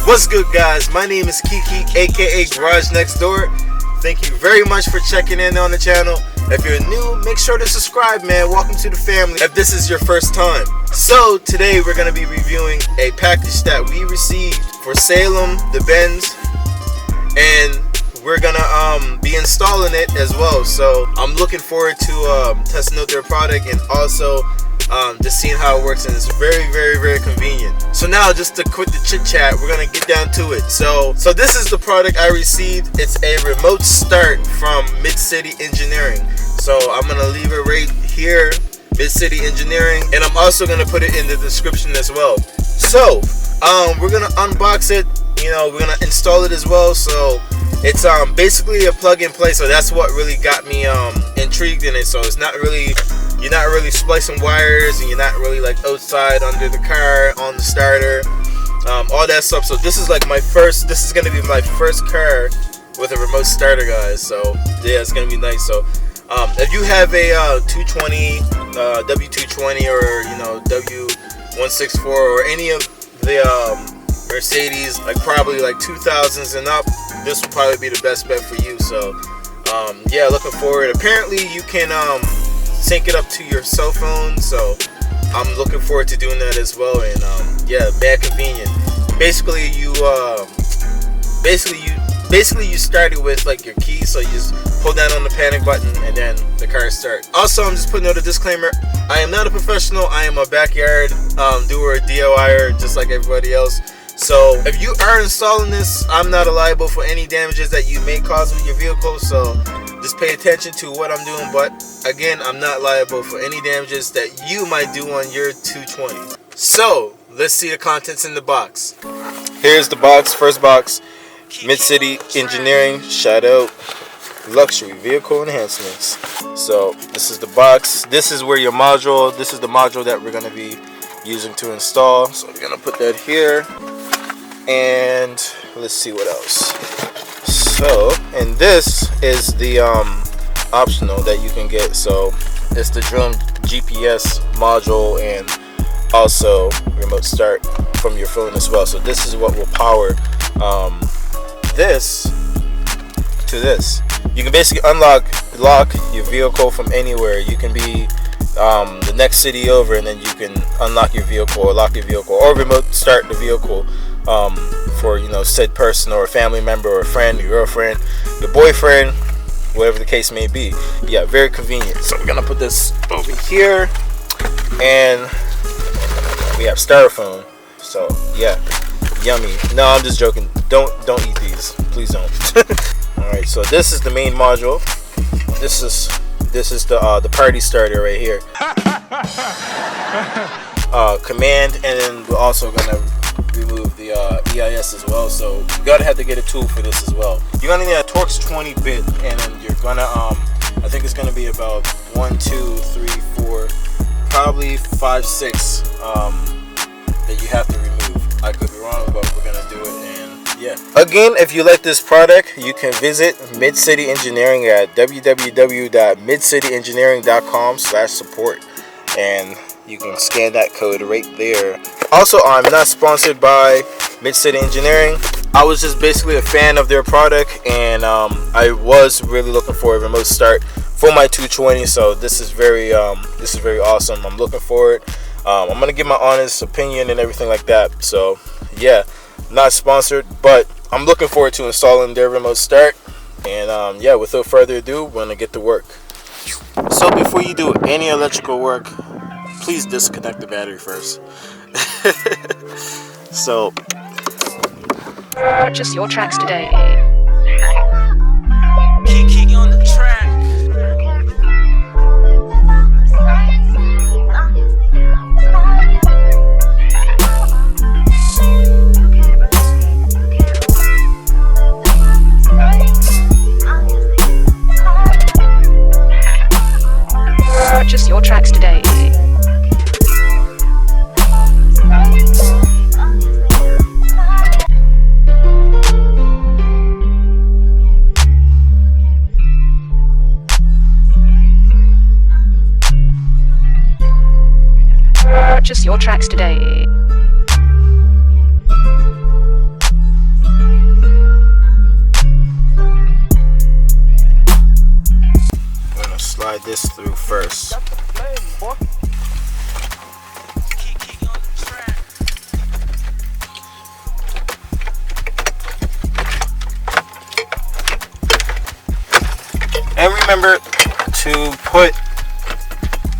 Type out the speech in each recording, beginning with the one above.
What's good, guys? My name is Kiki, aka Garage Next Door. Thank you very much for checking in on the channel. If you're new, make sure to subscribe, man. Welcome to the family if this is your first time. So today we're going to be reviewing a package that we received for Salem, the Benz, and we're going to be installing it as well. So I'm looking forward to testing out their product and also just seeing how it works, and it's very convenient. So now, just to quit the chit chat, we're gonna get down to it. So this is the product I received. It's a remote start from Midcity Engineering. So I'm gonna leave it right here, Midcity Engineering, and I'm also gonna put it in the description as well. So we're gonna unbox it. We're gonna install it as well. So it's basically a plug and play. So that's what really got me intrigued in it. So it's not really, you're not really splicing wires, and you're not really like outside under the car on the starter, all that stuff. So this is like this is gonna be my first car with a remote starter, guys. So yeah, it's gonna be nice. So if you have a 220 W220 or W164 or any of the Mercedes, like probably like 2000s and up, this will probably be the best bet for you. So yeah, looking forward. Apparently you can sync it up to your cell phone, so I'm looking forward to doing that as well. And yeah, mad convenient. Basically you start it with like your keys, so you just hold down on the panic button and then the car starts. Also, I'm just putting out a disclaimer, I am not a professional. I am a backyard doer, DIYer, just like everybody else. So if you are installing this, I'm not liable for any damages that you may cause with your vehicle, so just pay attention to what I'm doing. But again, I'm not liable for any damages that you might do on your 220. So let's see the contents in the box. Here's the box. First box, Midcity Engineering, shout out, luxury vehicle enhancements. So this is the box. This is where your module, this is the module that we're going to be using to install. So we're going to put that here. And let's see what else. So, and this is the optional that you can get. So it's the drone GPS module and also remote start from your phone as well. So this is what will power this to this. You can basically lock your vehicle from anywhere. You can be the next city over, and then you can unlock your vehicle or lock your vehicle or remote start the vehicle for said person or a family member or a friend, your girlfriend, your boyfriend, whatever the case may be. Yeah, very convenient. So we're gonna put this over here, and we have styrofoam. So yeah, yummy. No, I'm just joking. Don't eat these, please don't. All right, so this is the main module. This is the party starter right here. Command, and then we're also gonna remove the EIS as well. So you gotta have to get a tool for this as well. You're gonna need a Torx 20 bit, and then you're gonna I think it's gonna be about 1, 2, 3, 4, probably 5, 6 that you have to remove. I could be wrong, but we're gonna do it. And yeah, again, if you like this product, you can visit Midcity Engineering at www.midcityengineering.com/support, and you can scan that code right there. Also, I'm not sponsored by Midcity Engineering. I was just basically a fan of their product, and I was really looking for a remote start for my 220. So this is very awesome. I'm looking forward. I'm gonna give my honest opinion and everything like that. So yeah, not sponsored, but I'm looking forward to installing their remote start. And yeah, without further ado, we're gonna get to work. So before you do any electrical work, please disconnect the battery first. So purchase your tracks today. Kiki on the track. Purchase your tracks today. Purchase your tracks today. this through first. Kiki on the track. And remember to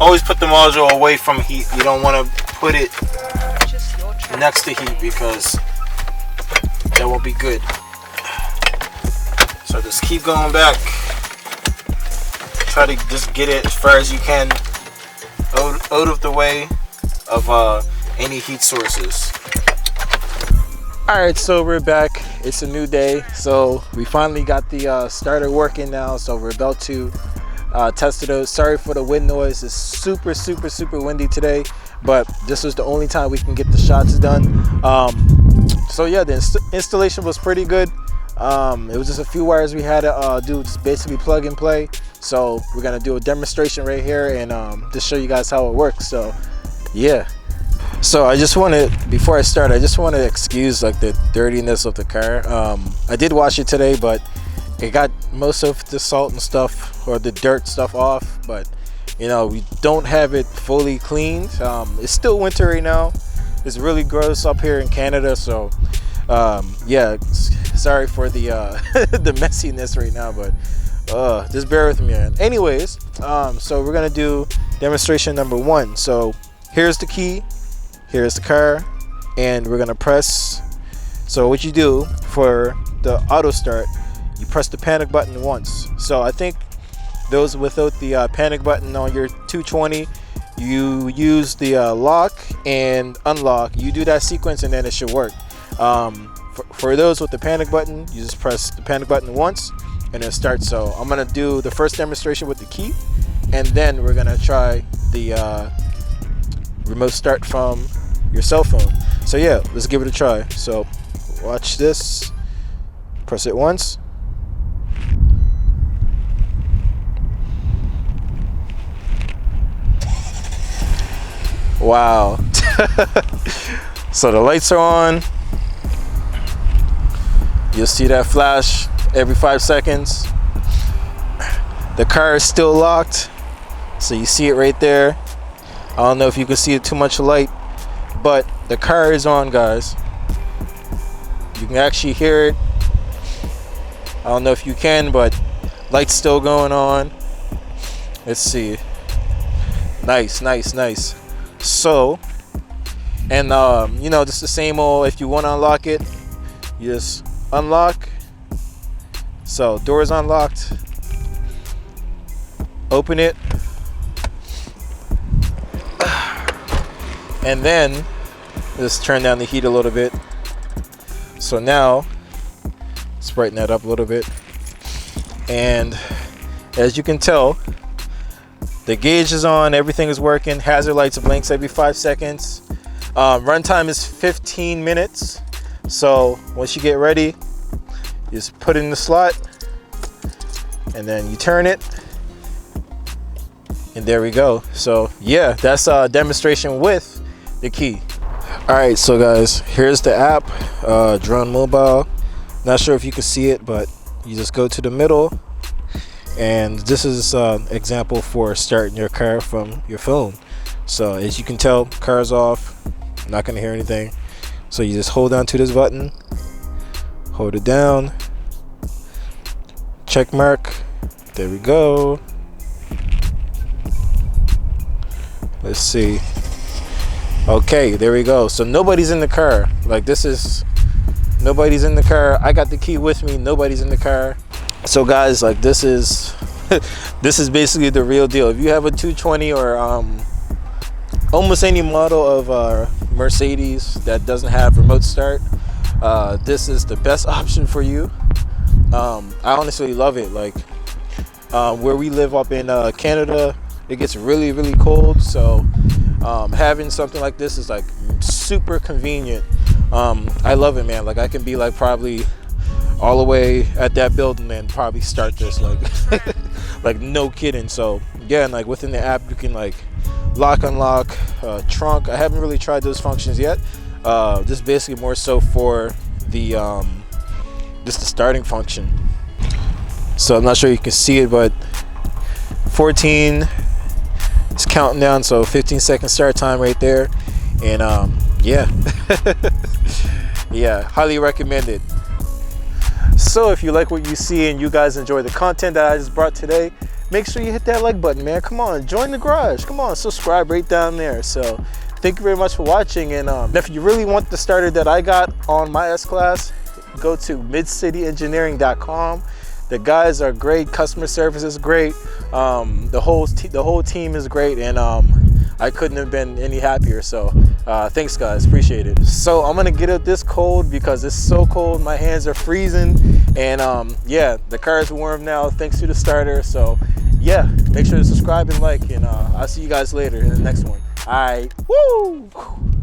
always put the module away from heat. You don't want to put it Purchase your tracks next to heat today. because that won't be good. So just keep going back. Try to just get it as far as you can out of the way of any heat sources. Alright, so we're back. It's a new day. So we finally got the starter working now. So we're about to test it out. Sorry for the wind noise. It's super windy today, but this was the only time we can get the shots done. So yeah, the installation was pretty good. It was just a few wires we had to do, just basically plug and play. So we're gonna do a demonstration right here and just show you guys how it works. So yeah. So I just want to, before I start, I just want to excuse like the dirtiness of the car. I did wash it today, but it got most of the salt and stuff or the dirt stuff off. But you know, we don't have it fully cleaned. It's still winter right now. It's really gross up here in Canada. So yeah, sorry for the the messiness right now, but just bear with me, man. Anyways, so we're gonna do demonstration number 1. So here's the key, here's the car, and we're gonna press. So what you do for the auto start, you press the panic button once. So I think those without the panic button on your 220, you use the lock and unlock. You do that sequence and then it should work. For those with the panic button, you just press the panic button once and it starts. So I'm gonna do the first demonstration with the key, and then we're gonna try the remote start from your cell phone. So yeah, let's give it a try. So watch this. Press it once. Wow. So the lights are on. You'll see that flash every 5 seconds. The car is still locked, so you see it right there. I don't know if you can see it too much light, but the car is on, guys. You can actually hear it. I don't know if you can, but light's still going on. Let's see. Nice. So, and you know, just the same old, if you want to unlock it, you just unlock. So doors unlocked, open it, and then just turn down the heat a little bit. So now let's brighten that up a little bit, and as you can tell, the gauge is on, everything is working. Hazard lights blinks every 5 seconds. Runtime is 15 minutes. So once you get ready, you just put it in the slot and then you turn it, and there we go. So yeah, that's a demonstration with the key. All right, so guys, here's the app, Drone Mobile. Not sure if you can see it, but you just go to the middle, and this is an example for starting your car from your phone. So as you can tell, car's off, not gonna hear anything. So you just hold on to this button, hold it down, check mark, there we go. Let's see. Okay, there we go. So nobody's in the car. Like, this is, nobody's in the car. I got the key with me, nobody's in the car. So guys, like, this is this is basically the real deal. If you have a 220 or almost any model of Mercedes that doesn't have remote start, this is the best option for you. I honestly love it. Like, where we live up in Canada, it gets really cold, so having something like this is like super convenient. I love it, man. Like, I can be like probably all the way at that building and probably start this, like like no kidding. So yeah, and like within the app you can like lock, unlock, trunk. I haven't really tried those functions yet. Just basically more so for the just the starting function. So I'm not sure you can see it, but 14 is counting down, so 15-second start time right there. And yeah. Yeah, highly recommended. So if you like what you see and you guys enjoy the content that I just brought today, make sure you hit that like button, man. Come on, join the garage. Come on, subscribe right down there. So thank you very much for watching. And if you really want the starter that I got on my S-Class, go to midscityengineering.com. The guys are great. Customer service is great. The whole team is great, and I couldn't have been any happier. So thanks, guys. Appreciate it. So I'm gonna get it this cold because it's so cold. My hands are freezing, and yeah, the car is warm now thanks to the starter. So yeah, make sure to subscribe and like, and I'll see you guys later in the next one. All right, woo!